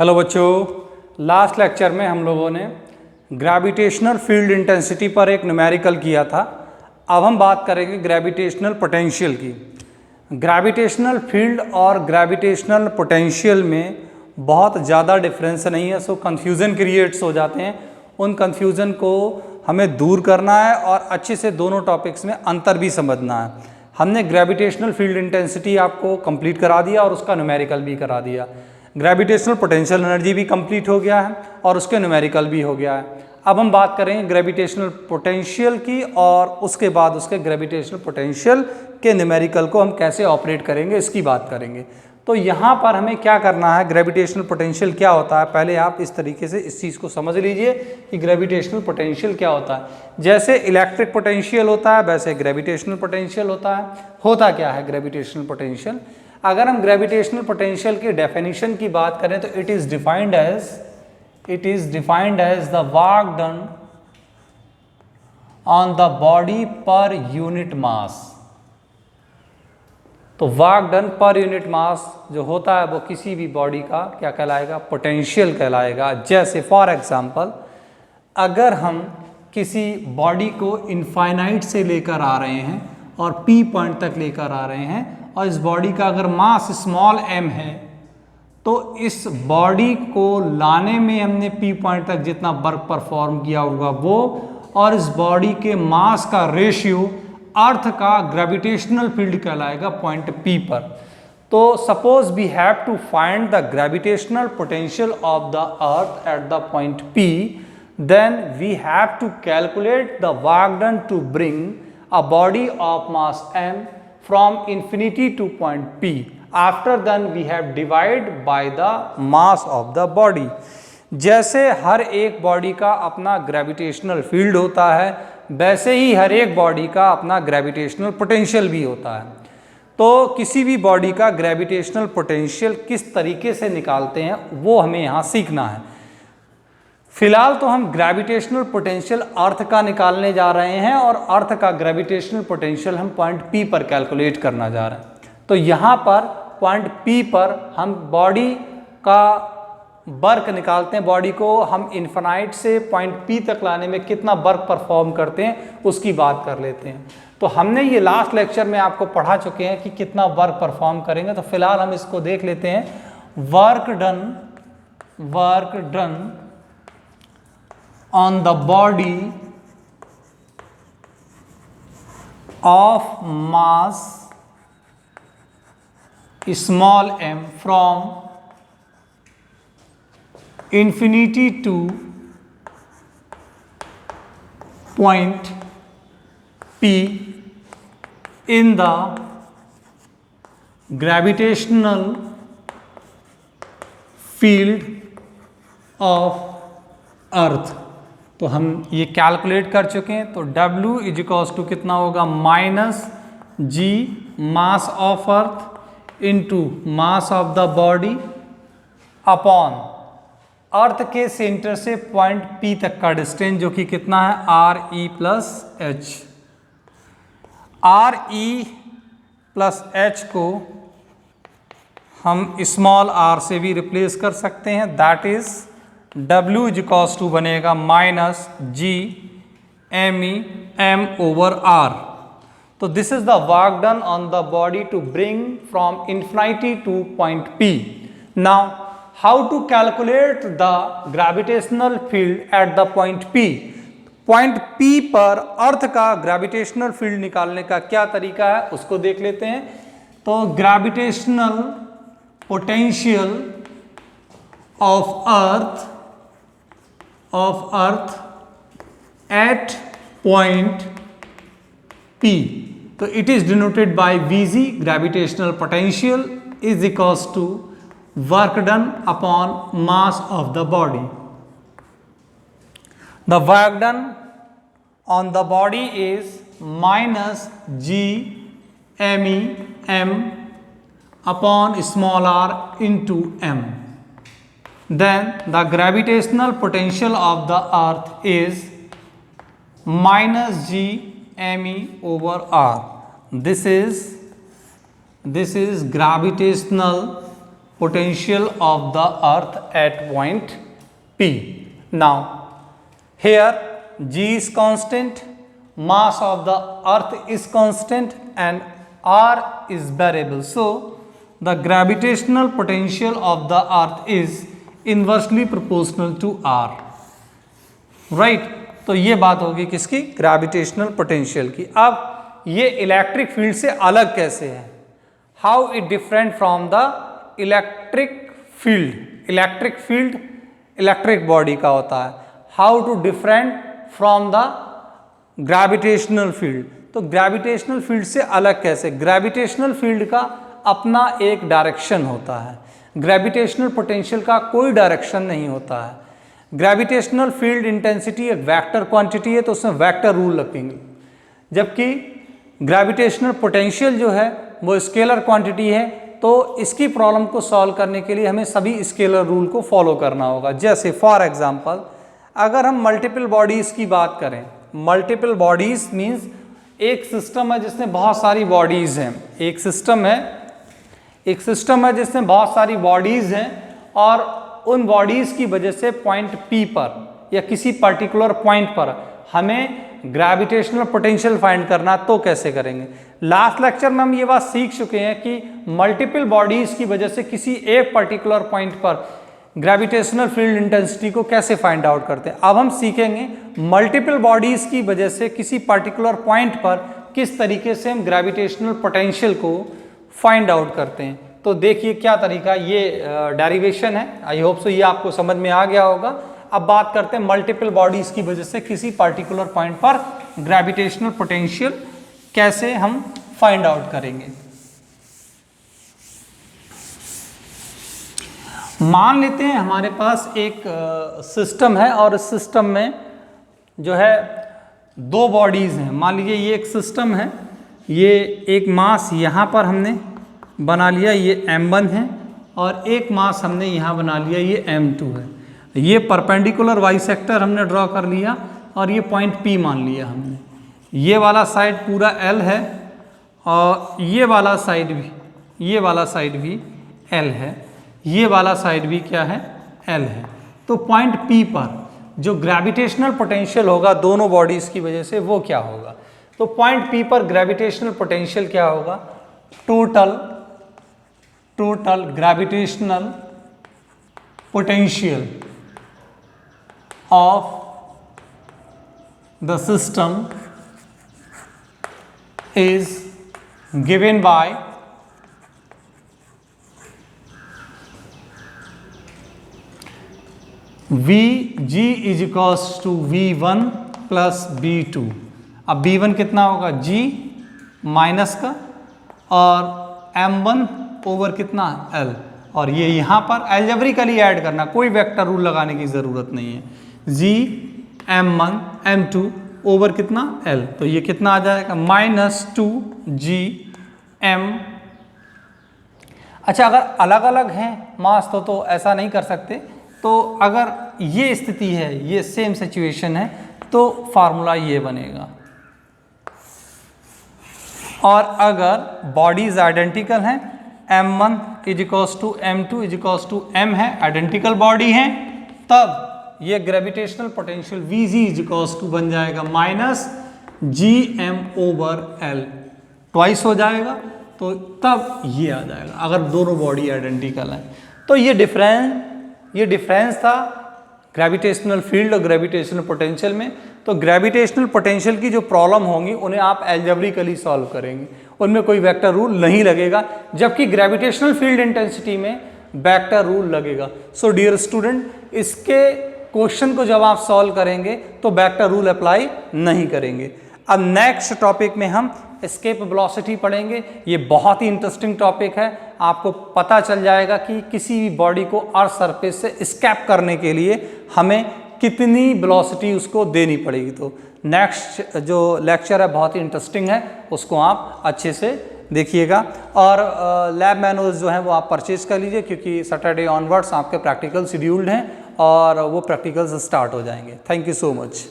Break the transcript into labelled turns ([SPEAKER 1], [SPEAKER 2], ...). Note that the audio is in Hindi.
[SPEAKER 1] हेलो बच्चों, लास्ट लेक्चर में हम लोगों ने ग्रेविटेशनल फील्ड इंटेंसिटी पर एक न्यूमेरिकल किया था। अब हम बात करेंगे ग्रेविटेशनल पोटेंशियल की। ग्रेविटेशनल फील्ड और ग्रेविटेशनल पोटेंशियल में बहुत ज़्यादा डिफरेंस नहीं है, सो कन्फ्यूज़न क्रिएट्स हो जाते हैं। उन कन्फ्यूज़न को हमें दूर करना है और अच्छे से दोनों टॉपिक्स में अंतर भी समझना है। हमने ग्रेविटेशनल फील्ड इंटेंसिटी आपको कंप्लीट करा दिया और उसका न्यूमेरिकल भी करा दिया। ग्रेविटेशनल पोटेंशियल एनर्जी भी कंप्लीट हो गया है और उसके न्यूमेरिकल भी हो गया है। अब हम बात करेंगे ग्रेविटेशनल पोटेंशियल की और उसके बाद उसके ग्रेविटेशनल पोटेंशियल के न्यूमेरिकल को हम कैसे ऑपरेट करेंगे इसकी बात करेंगे। तो यहाँ पर हमें क्या करना है, ग्रेविटेशनल पोटेंशियल क्या होता है, पहले आप इस तरीके से इस चीज़ को समझ लीजिए कि ग्रेविटेशनल पोटेंशियल क्या होता है। जैसे इलेक्ट्रिक पोटेंशियल होता है वैसे ग्रेविटेशनल पोटेंशियल होता है। होता क्या है ग्रेविटेशनल पोटेंशियल? अगर हम ग्रेविटेशनल पोटेंशियल की डेफिनेशन की बात करें तो it is defined as the work done on the body per unit mass. तो work done per unit mass जो होता है वो किसी भी बॉडी का क्या कहलाएगा, पोटेंशियल कहलाएगा। जैसे फॉर एग्जांपल अगर हम किसी बॉडी को इनफाइनाइट से लेकर आ रहे हैं और पी पॉइंट तक लेकर आ रहे हैं और इस बॉडी का अगर मास स्मॉल m है तो इस बॉडी को लाने में हमने पी पॉइंट तक जितना वर्क परफॉर्म किया होगा वो और इस बॉडी के मास का रेशियो अर्थ का ग्रेविटेशनल फील्ड कहलाएगा पॉइंट P पर। तो suppose we have to find the gravitational potential of the earth at the point P, then we have to calculate the work done to bring a body of mass m from infinity to point P. After then we have divided by the mass of the body. जैसे हर एक बॉडी का अपना ग्रेविटेशनल फील्ड होता है वैसे ही हर एक बॉडी का अपना ग्रेविटेशनल पोटेंशियल भी होता है। तो किसी भी बॉडी का ग्रेविटेशनल पोटेंशियल किस तरीके से निकालते हैं वो हमें यहाँ सीखना है। फिलहाल तो हम ग्रेविटेशनल पोटेंशियल अर्थ का निकालने जा रहे हैं और अर्थ का ग्रेविटेशनल पोटेंशियल हम पॉइंट P पर कैलकुलेट करना जा रहे हैं। तो यहाँ पर पॉइंट P पर हम बॉडी का वर्क निकालते हैं। बॉडी को हम इन्फिनाइट से पॉइंट P तक लाने में कितना वर्क परफॉर्म करते हैं उसकी बात कर लेते हैं। तो हमने ये लास्ट लेक्चर में आपको पढ़ा चुके हैं कि कितना वर्क परफॉर्म करेंगे। तो फिलहाल हम इसको देख लेते हैं। Work done on the body of mass small m from infinity to point P in the gravitational field of अर्थ। तो हम ये कैलकुलेट कर चुके हैं। तो W इजिकॉल्स टू कितना होगा, minus G mass of earth into mass of the body upon earth के सेंटर से पॉइंट P तक का डिस्टेंस जो कि कितना है RE plus H। RE plus H को हम स्मॉल r से भी रिप्लेस कर सकते हैं। That is W equals to बनेगा minus G ME M over R। तो this is the work done on the body to bring from infinity to point P। Now how to calculate the gravitational field at the point P। Point P पर अर्थ का ग्रेविटेशनल फील्ड निकालने का क्या तरीका है उसको देख लेते हैं। तो gravitational potential of earth at point P, तो it is denoted by Vg, gravitational potential is equals to work done upon mass of the body. The work done on the body is minus G ME M upon small r into M. Then the gravitational potential of the earth is minus G ME over R. This is gravitational potential of the earth at point P. Now here G is constant, mass of the earth is constant and R is variable. So the gravitational potential of the earth is inversely proportional to R. Right? तो ये बात होगी किसकी? ग्रेविटेशनल पोटेंशियल की। अब ये इलेक्ट्रिक फील्ड से अलग कैसे है? How it different from the electric field. Electric field electric body का होता है। How to different from the gravitational field. तो ग्रेविटेशनल फील्ड से अलग कैसे? ग्रेविटेशनल फील्ड का अपना एक डायरेक्शन होता है, ग्रेविटेशनल पोटेंशियल का कोई डायरेक्शन नहीं होता है। ग्रेविटेशनल फील्ड इंटेंसिटी एक वेक्टर क्वांटिटी है, तो उसमें वेक्टर रूल लगेंगे, जबकि ग्रेविटेशनल पोटेंशियल जो है वो स्केलर क्वांटिटी है। तो इसकी प्रॉब्लम को सॉल्व करने के लिए हमें सभी स्केलर रूल को फॉलो करना होगा। जैसे फॉर एग्जांपल अगर हम मल्टीपल बॉडीज़ की बात करें, मल्टीपल बॉडीज़ मीन्स एक सिस्टम है जिसमें बहुत सारी बॉडीज़ हैं। एक सिस्टम है जिसमें बहुत सारी बॉडीज़ हैं और उन बॉडीज़ की वजह से पॉइंट P पर या किसी पर्टिकुलर पॉइंट पर हमें ग्रेविटेशनल पोटेंशियल फाइंड करना, तो कैसे करेंगे? लास्ट लेक्चर में हम ये बात सीख चुके हैं कि मल्टीपल बॉडीज़ की वजह से किसी एक पर्टिकुलर पॉइंट पर ग्रेविटेशनल फील्ड इंटेंसिटी को कैसे फाइंड आउट करते हैं। अब हम सीखेंगे मल्टीपल बॉडीज़ की वजह से किसी पर्टिकुलर पॉइंट पर किस तरीके से हम ग्रेविटेशनल पोटेंशियल को फाइंड आउट करते हैं। तो देखिए क्या तरीका, ये डेरिवेशन है। आई होप सो ये आपको समझ में आ गया होगा। अब बात करते हैं मल्टीपल बॉडीज़ की वजह से किसी पर्टिकुलर पॉइंट पर ग्रेविटेशनल पोटेंशियल कैसे हम फाइंड आउट करेंगे। मान लेते हैं हमारे पास एक सिस्टम है और इस सिस्टम में जो है दो बॉडीज़ हैं। मान लीजिए ये एक सिस्टम है, ये एक मास यहाँ पर हमने बना लिया, ये m1 है, और एक मास हमने यहाँ बना लिया, ये m2 है। ये परपेंडिकुलर बाइसेक्टर हमने ड्रॉ कर लिया और ये पॉइंट P मान लिया हमने। ये वाला साइड पूरा L है और ये वाला साइड भी L है, ये वाला साइड भी क्या है? L है। तो पॉइंट P पर जो ग्रेविटेशनल पोटेंशियल होगा दोनों बॉडीज़ की वजह से वो क्या होगा? तो पॉइंट P पर ग्रेविटेशनल पोटेंशियल क्या होगा? Total gravitational potential of the system is given by Vg is equals to V1 plus V2। अब V1 कितना होगा? G माइनस का और M1 ओवर कितना? L। और ये यहाँ पर एल्जेब्रिकली ऐड करना, कोई वेक्टर रूल लगाने की ज़रूरत नहीं है। G M1 M2 ओवर कितना? L। तो ये कितना आ जाएगा? -2G M। अच्छा, अगर अलग अलग हैं मास तो ऐसा नहीं कर सकते। तो अगर ये स्थिति है, ये सेम सिचुएशन है, तो फार्मूला ये बनेगा। और अगर बॉडीज आइडेंटिकल हैं, M1 is equals to M2 is equals to M है, आइडेंटिकल बॉडी हैं, तब ये gravitational potential Vg is equals to बन जाएगा -Gm ओवर L, ट्वाइस हो जाएगा। तो तब ये आ जाएगा अगर दोनों बॉडी आइडेंटिकल हैं। तो ये डिफरेंस था ग्रेविटेशनल फील्ड और ग्रेविटेशनल पोटेंशियल में। तो ग्रेविटेशनल पोटेंशियल की जो प्रॉब्लम होंगी उन्हें आप एल्जेब्रिकली सॉल्व करेंगे, उनमें कोई वेक्टर रूल नहीं लगेगा, जबकि ग्रेविटेशनल फील्ड इंटेंसिटी में वेक्टर रूल लगेगा। सो डियर स्टूडेंट, इसके क्वेश्चन को जब आप सॉल्व करेंगे तो वेक्टर रूल अप्लाई नहीं करेंगे। अब नेक्स्ट टॉपिक में हम एस्केप वेलोसिटी पढ़ेंगे। ये बहुत ही इंटरेस्टिंग टॉपिक है। आपको पता चल जाएगा कि किसी भी बॉडी को अर्थ सरफेस से एस्केप करने के लिए हमें कितनी वेलोसिटी उसको देनी पड़ेगी। तो नेक्स्ट जो लेक्चर है बहुत ही इंटरेस्टिंग है, उसको आप अच्छे से देखिएगा। और लैब मैनुअल्स जो हैं वो आप परचेज कर लीजिए, क्योंकि सैटरडे ऑनवर्ड्स आपके प्रैक्टिकल शेड्यूल्ड हैं और वो प्रैक्टिकल्स स्टार्ट हो जाएंगे। Thank you so much.